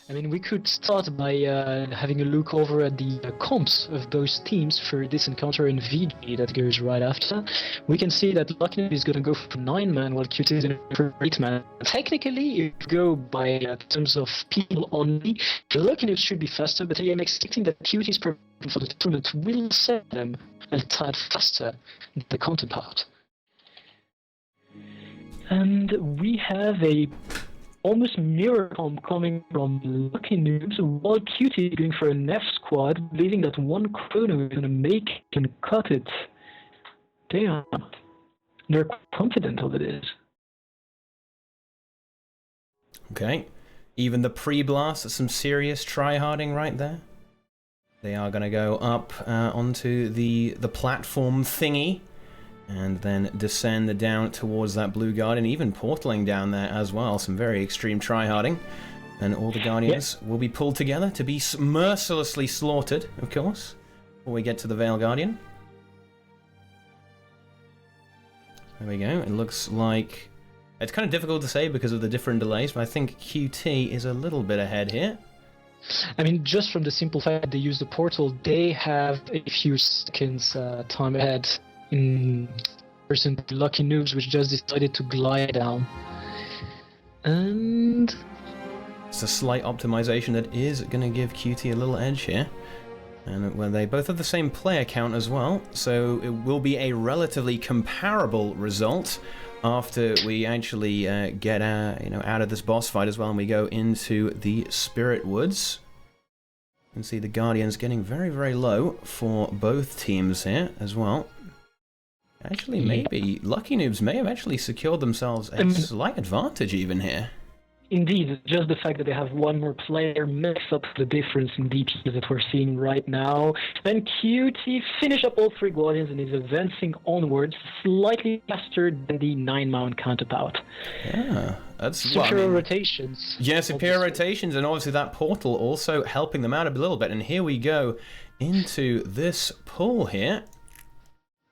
I mean, we could start by having a look over at the comps of those teams for this encounter in VG that goes right after. We can see that Lucky Noob is going to go for 9-man while QT is going to go for 8-man. Technically, if you go by terms of people only, Lucky Noob should be faster, but I am expecting that QT's problem for the tournament will set them a tad faster than the counterpart. And we have a almost mirror comp coming from Lucky Noobs, while QT is going for an F squad, believing that one chrono is going to make and cut it. Damn. They're confident of it. Okay. Even the pre-blast, some serious try-harding right there. They are going to go up onto the platform thingy, and then descend down towards that blue guardian, even portaling down there as well. Some very extreme tryharding. And all the guardians will be pulled together to be mercilessly slaughtered, of course, before we get to the Vale Guardian. There we go. It looks like... It's kind of difficult to say because of the different delays, but I think QT is a little bit ahead here. I mean, just from the simple fact that they use the portal, they have a few seconds time ahead in person to Lucky Noobs, which just decided to glide down. And it's a slight optimization that is going to give QT a little edge here. And well, they both have the same player count as well, so it will be a relatively comparable result after we actually get out of this boss fight as well, and we go into the Spirit Woods. You can see the Guardians getting very, very low for both teams here as well. Actually, maybe Lucky Noobs may have actually secured themselves a slight advantage even here. Indeed, just the fact that they have one more player makes up the difference in DPS that we're seeing right now. And QT finish up all 3 Guardians and is advancing onwards slightly faster than the 9-man counterpart. Yeah, that's superior rotations. Yeah, superior rotations, and obviously that portal also helping them out a little bit. And here we go into this pool here.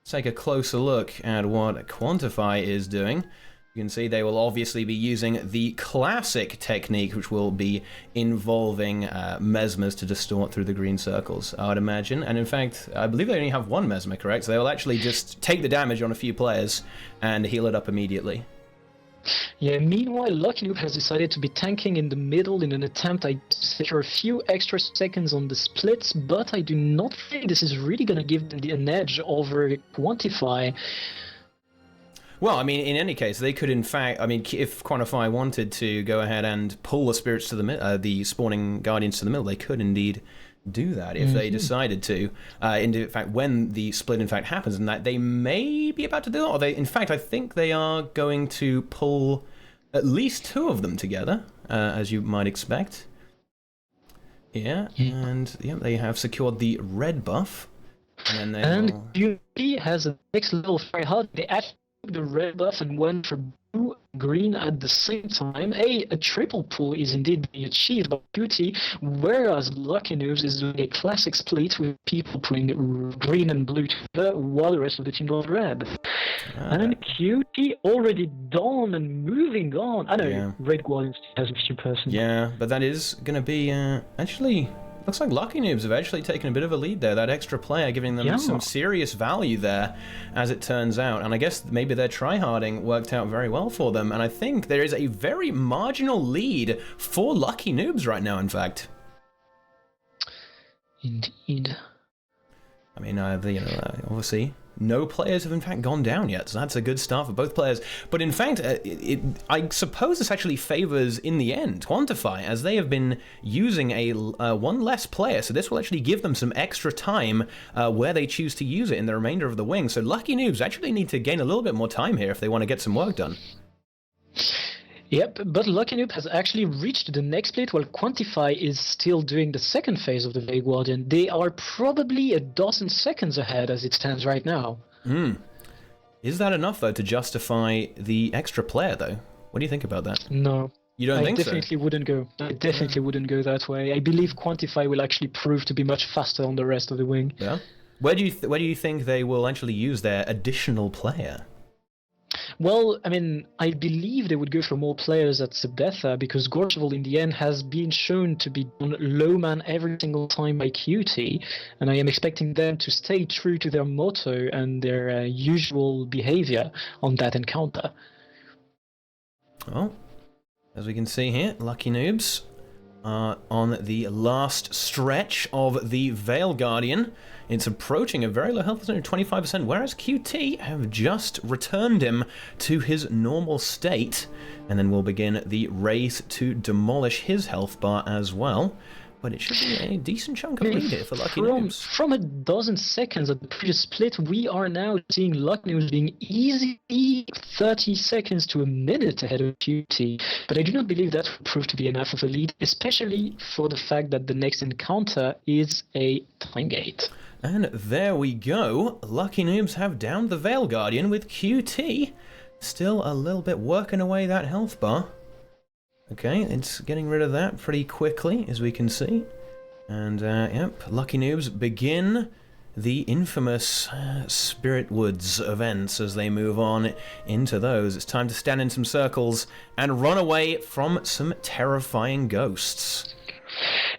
Let's take a closer look at what Quantify is doing. You can see they will obviously be using the classic technique, which will be involving mesmers to distort through the green circles, I would imagine. And in fact, I believe they only have one mesmer, correct? So they will actually just take the damage on a few players and heal it up immediately. Yeah, meanwhile, Lucky Noob has decided to be tanking in the middle in an attempt to secure a few extra seconds on the splits, but I do not think this is really going to give them an edge over Quantify. Well, I mean, in any case, they could, in fact, I mean, if Quantify wanted to go ahead and pull the spirits to the spawning guardians to the middle, they could indeed do that if they decided to. In fact, when the split, in fact, happens, and that they may be about to do it, or they, in fact, I think they are going to pull at least 2 of them together, as you might expect. Yeah, and yeah, they have secured the red buff, and then QT has a next level very hard. They actually the red buff and went for blue green at the same time. A triple pull is indeed being achieved by QT, whereas Lucky Noobs is doing a classic split with people putting green and blue together while the rest of the team does red. And QT already done and moving on. I know Red Guardians has a few persons. Yeah, but that is going to be actually... Looks like Lucky Noobs have actually taken a bit of a lead there. That extra player giving them some serious value there, as it turns out. And I guess maybe their tryharding worked out very well for them. And I think there is a very marginal lead for Lucky Noobs right now, in fact. Indeed. I mean, obviously, no players have in fact gone down yet, so that's a good start for both players. But in fact, I suppose this actually favors, in the end, Quantify, as they have been using a one less player, so this will actually give them some extra time where they choose to use it in the remainder of the wing. So Lucky Noobs actually need to gain a little bit more time here if they want to get some work done. Yep, but Lucky Noob has actually reached the next split while Quantify is still doing the second phase of the Vale Guardian. They are probably a dozen seconds ahead as it stands right now. Is that enough, though, to justify the extra player, though? What do you think about that? No. You don't think so? I definitely wouldn't go that way. I believe Quantify will actually prove to be much faster on the rest of the wing. Yeah? Where do you think they will actually use their additional player? Well, I mean, I believe they would go for more players at Sabetha because Gorgeval in the end has been shown to be on low man every single time by QT, and I am expecting them to stay true to their motto and their usual behavior on that encounter. Well, as we can see here, Lucky Noobs are on the last stretch of the Vale Guardian. It's approaching a very low health percentage, 25%, whereas QT have just returned him to his normal state. And then we'll begin the race to demolish his health bar as well. But it should be a decent chunk of lead here for Lucky Noobs. From a dozen seconds at the previous split, we are now seeing Lucky Noobs being easily 30 seconds to a minute ahead of QT. But I do not believe that will prove to be enough of a lead, especially for the fact that the next encounter is a time gate. And there we go. Lucky Noobs have downed the Vale Guardian with QT. Still a little bit working away that health bar. Okay, it's getting rid of that pretty quickly, as we can see. And, yep, Lucky Noobs begin the infamous Spirit Woods events as they move on into those. It's time to stand in some circles and run away from some terrifying ghosts.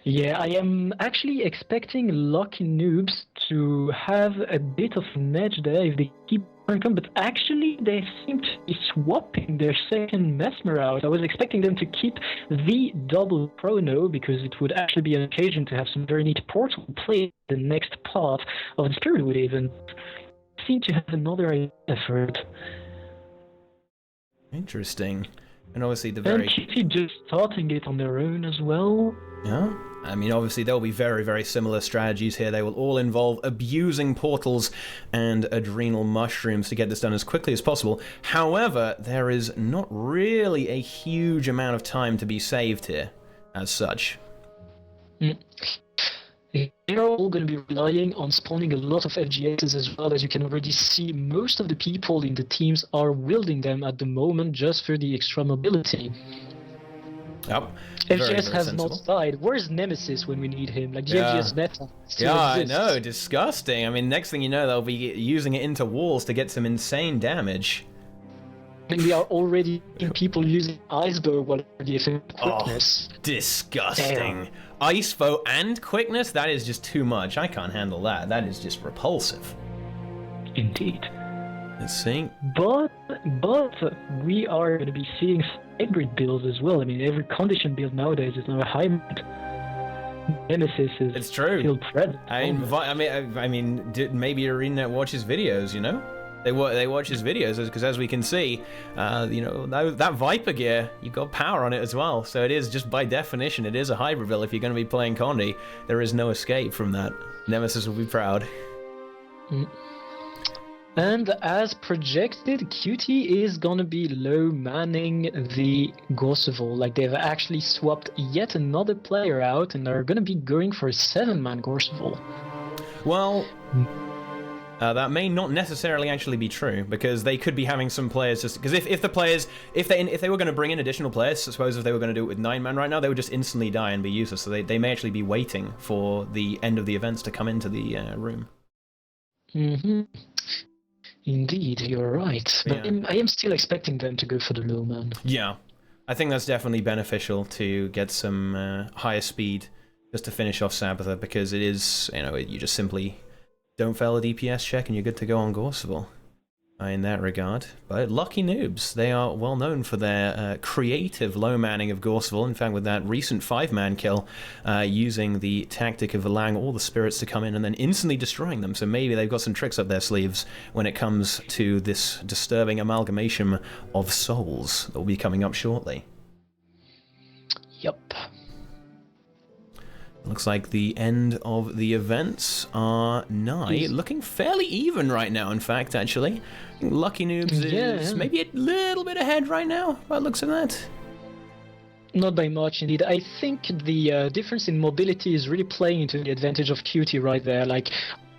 Yeah, I am actually expecting Lucky Noobs to have a bit of an edge there if they keep on, but actually they seem to be swapping their second Mesmer out. I was expecting them to keep the double chrono because it would actually be an occasion to have some very neat portal play the next part of the Spirit Wood event. Seem to have another idea for it. Interesting. And obviously the very... And QT just starting it on their own as well. Yeah, I mean, obviously there'll be very, very similar strategies here. They will all involve abusing portals and adrenal mushrooms to get this done as quickly as possible. However, there is not really a huge amount of time to be saved here, as such. They're all going to be relying on spawning a lot of FGXs as well. As you can already see, most of the people in the teams are wielding them at the moment just for the extra mobility. Yep. FGS has not died. Where's Nemesis when we need him? Like, the FGS meta still exists. I know, disgusting. I mean, next thing you know, they'll be using it into walls to get some insane damage. And we are already seeing people using Icebow while the effect quickness. Oh, disgusting. Ice bow and quickness? That is just too much. I can't handle that. That is just repulsive. Indeed. Let's see. But we are going to be seeing hybrid builds as well. I mean, every condition build nowadays is now a hybrid. Nemesis is it's true. Still present. I mean, maybe ArenaNet watches videos, you know? They watch his videos because, as we can see, you know, that Viper gear, you've got power on it as well. So it is, just by definition, it is a hybrid build. If you're going to be playing Condi, there is no escape from that. Nemesis will be proud. And as projected, QT is gonna be low manning the Gorseval. Like, they've actually swapped yet another player out and are gonna be going for a 7-man Gorseval. Well, that may not necessarily actually be true, because they could be having some players just because if they were going to bring in additional players, I suppose if they were going to do it with 9-man right now, they would just instantly die and be useless. So they may actually be waiting for the end of the events to come into the room. Indeed, you're right. But yeah. I am still expecting them to go for the low man. Yeah, I think that's definitely beneficial to get some higher speed just to finish off Sabbatha, because it is, you know, you just simply don't fail a DPS check and you're good to go on Gorseval in that regard. But Lucky Noobs, they are well known for their creative low manning of Gorseval. In fact, with that recent 5-man kill, using the tactic of allowing all the spirits to come in and then instantly destroying them. So maybe they've got some tricks up their sleeves when it comes to this disturbing amalgamation of souls that will be coming up shortly. Yep. Looks like the end of the events are nigh. Looking fairly even right now, in fact, actually. Lucky Noobs is maybe a little bit ahead right now, by the looks of that. Not by much, indeed. I think the difference in mobility is really playing into the advantage of QT right there. Like,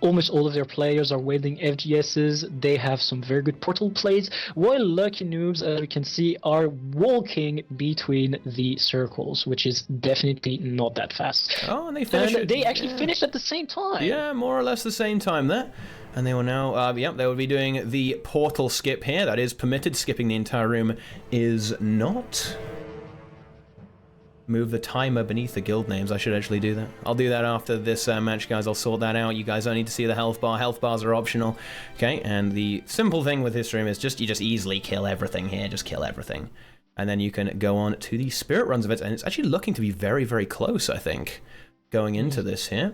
almost all of their players are wielding FGSs. They have some very good portal plays, while Lucky Noobs, as we can see, are walking between the circles, which is definitely not that fast. Oh, and they finished. And they actually finished at the same time. Yeah, more or less the same time there. And they will now, yep, they will be doing the portal skip here. That is permitted. Skipping the entire room is not. Move the timer beneath the guild names. I should actually do that. I'll do that after this match, guys. I'll sort that out. You guys don't need to see the health bar. Health bars are optional. Okay, and the simple thing with this stream is you just easily kill everything here. Just kill everything. And then you can go on to the spirit runs of it. And it's actually looking to be very, very close, I think, going into this here.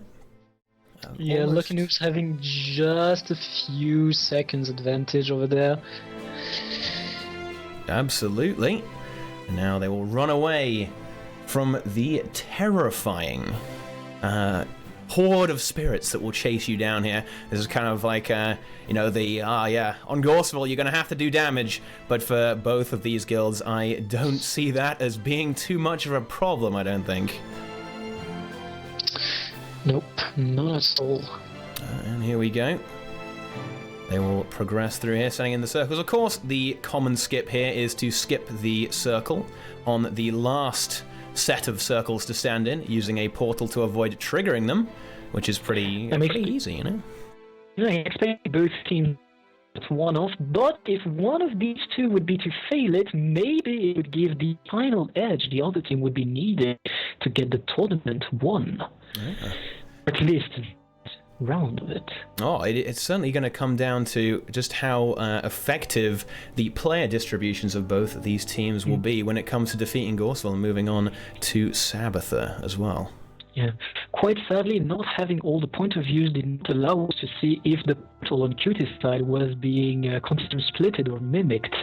Yeah, Lucky Noob's having just a few seconds advantage over there. Absolutely. And now they will run away from the terrifying horde of spirits that will chase you down here. This is kind of like, you know, on Gorseville you're going to have to do damage, but for both of these guilds, I don't see that as being too much of a problem, I don't think. Nope, not at all. And here we go. They will progress through here, setting in the circles. Of course, the common skip here is to skip the circle on the last set of circles to stand in, using a portal to avoid triggering them, which is pretty easy, you know? I expect both teams to one off, but if one of these two would be to fail it, maybe it would give the final edge the other team would be needed to get the tournament won. Yeah. Or at least round of it. Oh, it's certainly going to come down to just how effective the player distributions of both of these teams will be when it comes to defeating Gorseville and moving on to Sabbather as well. Yeah, quite sadly, not having all the point of views didn't allow us to see if the portal on Cutie's side was being considered splitted or mimicked.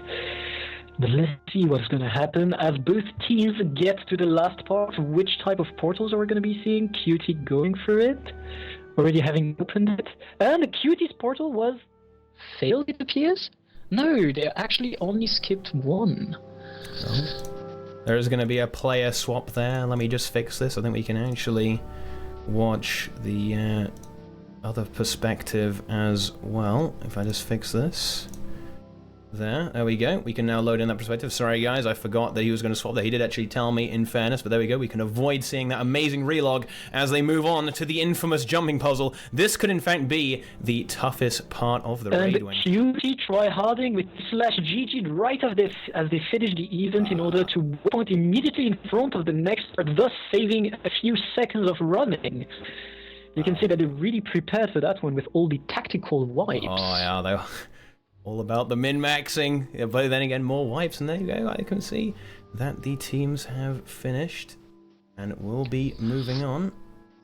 But let's see what's going to happen as both teams get to the last part of which type of portals are we going to be seeing. Cutie going for it, already having opened it, and the Cutie's portal was failed, it appears? No, they actually only skipped one. Oh. There is going to be a player swap there. Let me just fix this. I think we can actually watch the other perspective as well. If I just fix this. There we go. We can now load in that perspective. Sorry, guys, I forgot that he was going to swap there. He did actually tell me, in fairness, but there we go. We can avoid seeing that amazing relog as they move on to the infamous jumping puzzle. This could, in fact, be the toughest part of the raid win. Cutie try-harding with /GG right as they finish the event in order to point immediately in front of the next part, thus saving a few seconds of running. You can see that they really prepared for that one with all the tactical wipes. Oh, yeah, they were all about the min-maxing, but then again, more wipes, and there you go. I can see that the teams have finished, and will be moving on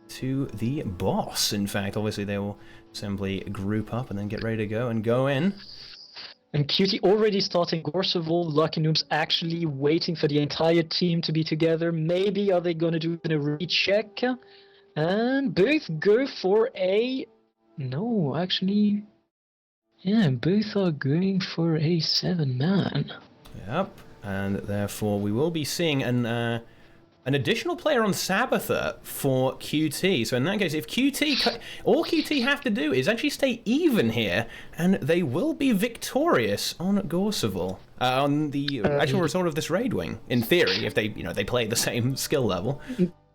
to the boss. In fact, obviously, they will simply group up and then get ready to go and go in. And Cutie already starting Gorseville, Lucky Noobs actually waiting for the entire team to be together. Maybe are they going to do a recheck? And both go for a... No, actually... Yeah, both are going for a 7-man. Yep, and therefore we will be seeing an additional player on Sabbather for QT. So in that case, if all QT have to do is actually stay even here, and they will be victorious on Gorseville, on the actual result of this raid wing. In theory, if they play the same skill level.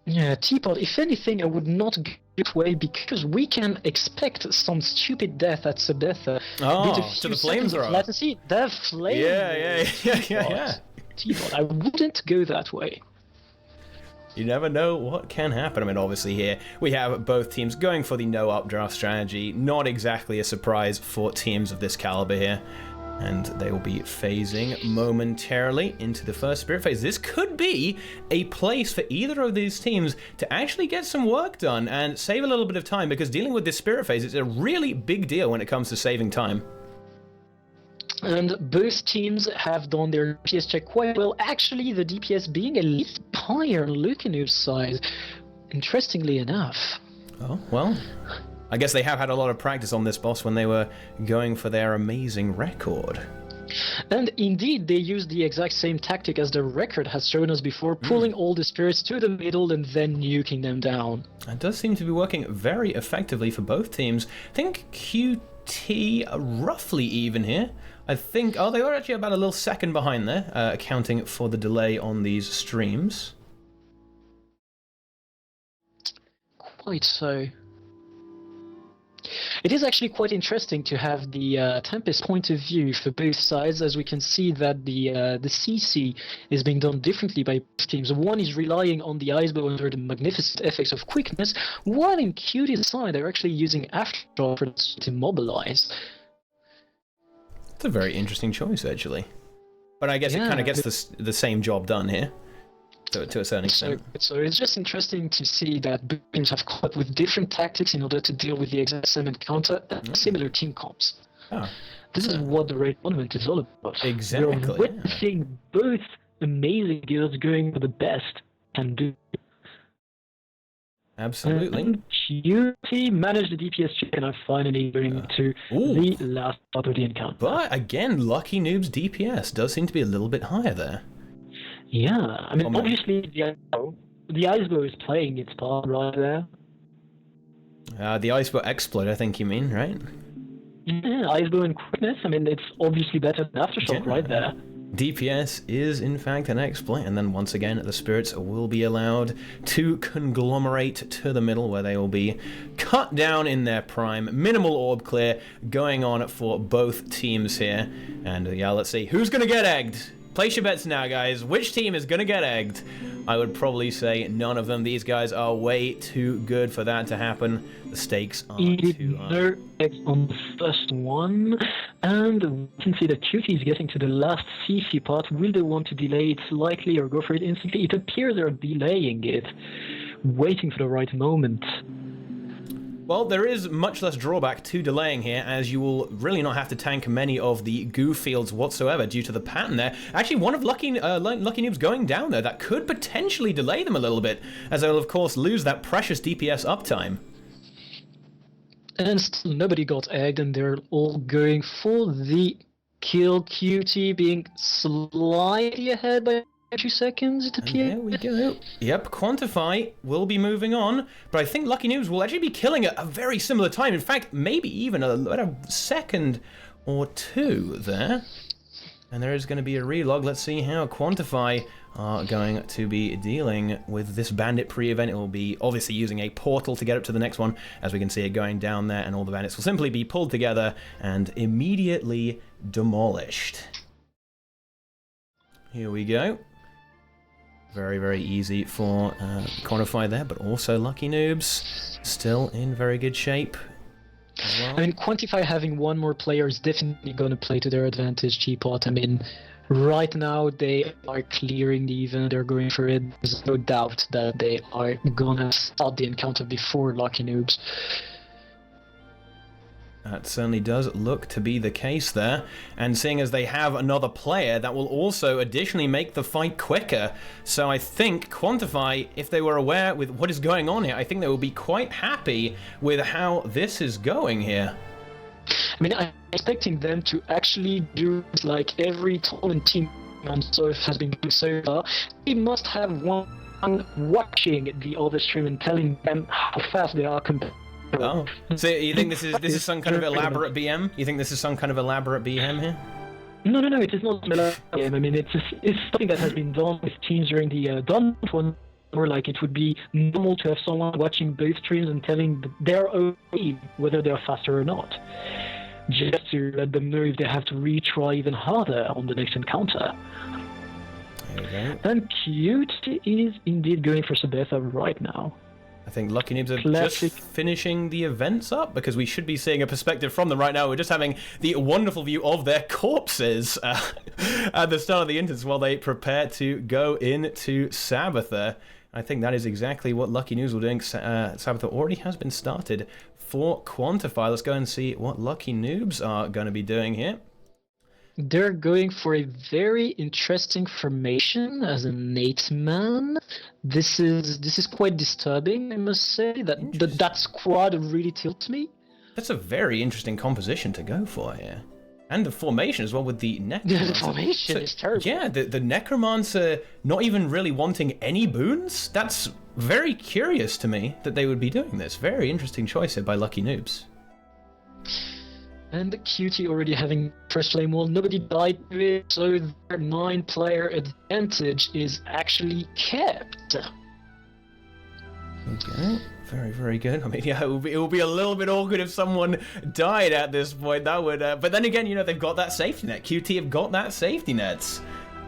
Yeah, Teapot, if anything, I would not give way because we can expect some stupid death at Sabbather. Oh, so the flames are up. See, the flames. Yeah. Teapot, I wouldn't go that way. You never know what can happen. I mean, obviously here we have both teams going for the no updraft strategy. Not exactly a surprise for teams of this caliber here. And they will be phasing momentarily into the first spirit phase. This could be a place for either of these teams to actually get some work done and save a little bit of time, because dealing with this spirit phase is a really big deal when it comes to saving time. And both teams have done their DPS check quite well. Actually, the DPS being a least higher on Lucky Noob's side, interestingly enough. Oh, well... I guess they have had a lot of practice on this boss when they were going for their amazing record. And indeed, they used the exact same tactic as the record has shown us before, pulling all the spirits to the middle and then nuking them down. It does seem to be working very effectively for both teams. I think QT are roughly even here. I think, they are actually about a little second behind there, accounting for the delay on these streams. Quite so. It is actually quite interesting to have the Tempest point of view for both sides, as we can see that the CC is being done differently by both teams. One is relying on the Icebow under the magnificent effects of quickness, while in Cutie's side they're actually using Aftershock to mobilize. It's a very interesting choice, actually. But I guess it kind of gets the same job done here, to a certain extent. So it's just interesting to see that both teams have come up with different tactics in order to deal with the exact same encounter and similar team comps. Oh, this is what the raid tournament is all about. Exactly. We're witnessing both amazing guilds going for the best can do. Absolutely. And Cutie managed the DPS check and are finally going to the last part of the encounter. But again, Lucky Noob's DPS does seem to be a little bit higher there. Yeah, I mean, obviously the Icebow is playing its part right there. The Icebow exploit, I think you mean, right? Yeah, Icebow and quickness, I mean, it's obviously better than Aftershock right there. DPS is in fact an exploit, and then once again the spirits will be allowed to conglomerate to the middle where they will be cut down in their prime. Minimal orb clear going on for both teams here, and yeah, let's see who's gonna get egged. Place your bets now, guys. Which team is gonna get egged? I would probably say none of them. These guys are way too good for that to happen. The stakes are too high. No eggs on the first one, and we can see that Cutie is getting to the last CC part. Will they want to delay it slightly or go for it instantly? It appears they're delaying it, waiting for the right moment. Well, there is much less drawback to delaying here, as you will really not have to tank many of the goo fields whatsoever due to the pattern there. Actually, one of Lucky Noobs going down there, that could potentially delay them a little bit, as they'll of course lose that precious DPS uptime. And still nobody got egged, and they're all going for the kill. Cutie being slightly ahead by a few seconds, it appears. There we go. Yep, Quantify will be moving on, but I think Lucky Noobs will actually be killing at a very similar time. In fact, maybe even a second or two there. And there is going to be a relog. Let's see how Quantify are going to be dealing with this bandit pre-event. It will be obviously using a portal to get up to the next one, as we can see it going down there, and all the bandits will simply be pulled together and immediately demolished. Here we go. Very, very easy for Quantify there, but also Lucky Noobs still in very good shape as well. I mean, Quantify having one more player is definitely going to play to their advantage, Teapot. I mean, right now they are clearing the event, they're going for it. There's no doubt that they are going to start the encounter before Lucky Noobs. That certainly does look to be the case there, and seeing as they have another player, that will also additionally make the fight quicker. So I think Quantify, if they were aware with what is going on here, I think they will be quite happy with how this is going here. I mean, I'm expecting them to actually do like every tournament team on Surf has been doing so far. They must have one watching the other stream and telling them how fast they are compared. Oh, so you think this is some kind of elaborate BM? You think this is some kind of elaborate BM here? No, it is not elaborate BM. I mean, it's something that has been done with teams during the Dawn one, or like it would be normal to have someone watching both streams and telling their own team whether they're faster or not, just to let them know if they have to retry even harder on the next encounter. Okay. And Cute is indeed going for Sabetha right now. I think Lucky Noobs are just finishing the events up, because we should be seeing a perspective from them right now. We're just having the wonderful view of their corpses at the start of the instance while they prepare to go into Sabetha. I think that is exactly what Lucky Noobs were doing. Sabetha already has been started for Quantify. Let's go and see what Lucky Noobs are going to be doing here. They're going for a very interesting formation as an 8-man. This is quite disturbing, I must say. That squad really tilts me. That's a very interesting composition to go for here. And the formation as well with the Necromancer. The formation is terrible. Yeah, the Necromancer not even really wanting any boons? That's very curious to me that they would be doing this. Very interesting choice here by Lucky Noobs. And the Cutie already having first flame wall, nobody died to it, so their 9-player advantage is actually kept. Okay, very, very good. I mean, yeah, it will be a little bit awkward if someone died at this point. That would, but then again, you know, they've got that safety net. QT have got that safety net.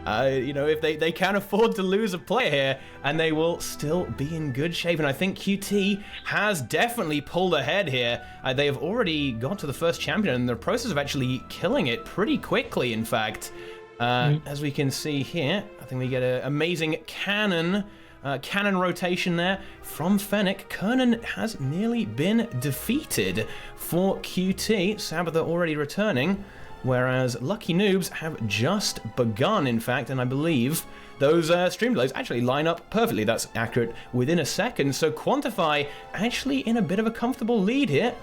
You know, if they can afford to lose a player here, and they will still be in good shape. And I think QT has definitely pulled ahead here. They have already got to the first champion, and the process of actually killing it pretty quickly, in fact. As we can see here, I think we get an amazing cannon rotation there from Fennec. Kernan has nearly been defeated for QT. Sabbatha already returning, whereas Lucky Noobs have just begun, in fact, and I believe those stream delays actually line up perfectly. That's accurate within a second. So Quantify actually in a bit of a comfortable lead here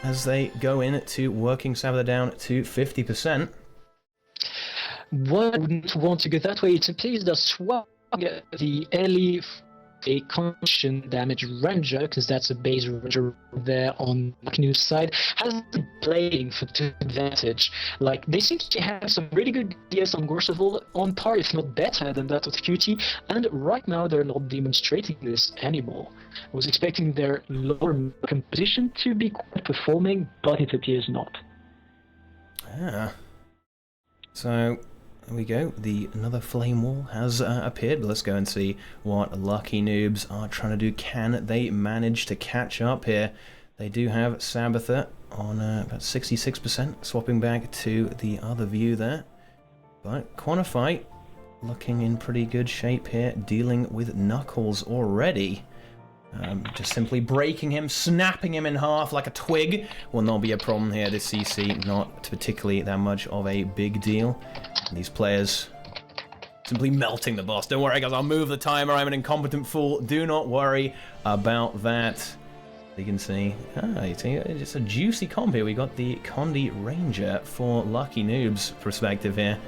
as they go into working Sabbatha down to 50%. What I wouldn't want to go that way. It please the swap the Ellie a conscious damage ranger, because that's a base ranger there on Knew's side, has been playing for to advantage. Like, they seem to have some really good ideas on Gorseval, on par if not better than that of QT, and right now they're not demonstrating this anymore. I was expecting their lower composition to be quite performing, but it appears not. So there we go, another flame wall has appeared, but let's go and see what Lucky Noobs are trying to do. Can they manage to catch up here? They do have Sabbatha on about 66%, swapping back to the other view there. But Quantify looking in pretty good shape here, dealing with Knuckles already. Just simply breaking him, snapping him in half like a twig will not be a problem here. This CC, not particularly that much of a big deal. And these players simply melting the boss. Don't worry, guys, I'll move the timer. I'm an incompetent fool. Do not worry about that. You can see, you see, it's a juicy comp here. We got the Condi Ranger for Lucky Noobs' perspective here.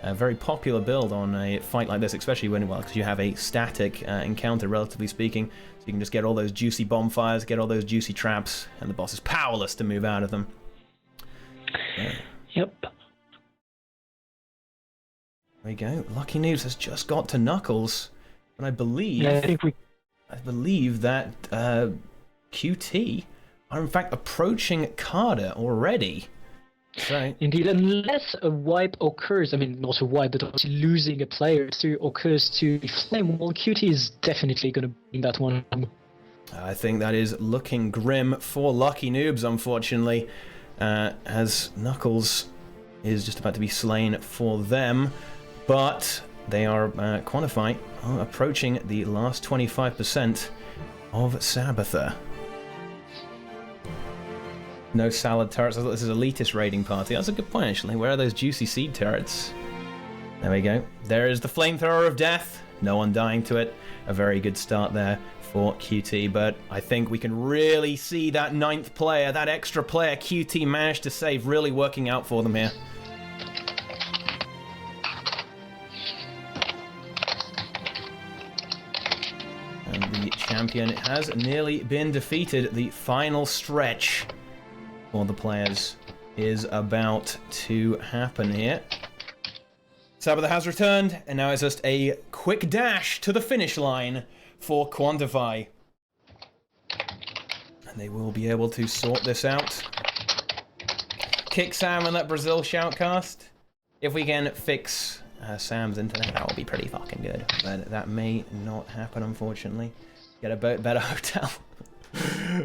A very popular build on a fight like this, especially when, well, because you have a static encounter, relatively speaking. So you can just get all those juicy bonfires, get all those juicy traps, and the boss is powerless to move out of them. Yep. There we go. Lucky Noobs has just got to Knuckles, and I believe, I believe that QT are in fact approaching Carter already. Right. Indeed, unless a wipe occurs, I mean, not a wipe, but obviously losing a player occurs to the Flame Wall, QT is definitely going to bring that one home. I think that is looking grim for Lucky Noobs, unfortunately, as Knuckles is just about to be slain for them, but they are Quantify approaching the last 25% of Sabbatha. No salad turrets. I thought this is Elitist raiding party. That's a good point, actually. Where are those juicy seed turrets? There we go. There is the flamethrower of death. No one dying to it. A very good start there for QT, but I think we can really see that 9th player, that extra player QT managed to save, really working out for them here. And the champion has nearly been defeated. The final stretch for the players is about to happen here. Sabbatha has returned, and now it's just a quick dash to the finish line for Quantify. And they will be able to sort this out. Kick Sam and let Brazil shoutcast. If we can fix Sam's internet, that will be pretty fucking good. But that may not happen, unfortunately. Get a better hotel.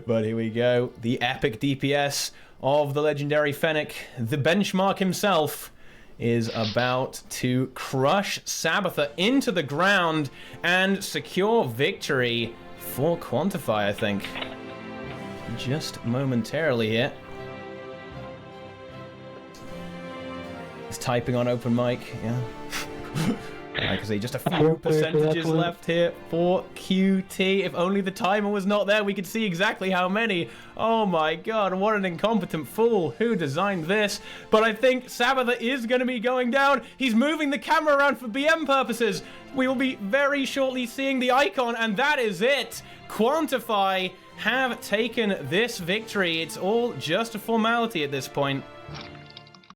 But here we go. The epic DPS of the legendary Fennec, the benchmark himself, is about to crush Sabbatha into the ground and secure victory for Quantify, I think. Just momentarily here. He's typing on open mic, yeah. Like I say, just a few percentages left here for QT. If only the timer was not there, we could see exactly how many. Oh my god, what an incompetent fool. Who designed this? But I think Sabbatha is going to be going down. He's moving the camera around for BM purposes. We will be very shortly seeing the icon, and that is it. Quantify have taken this victory. It's all just a formality at this point.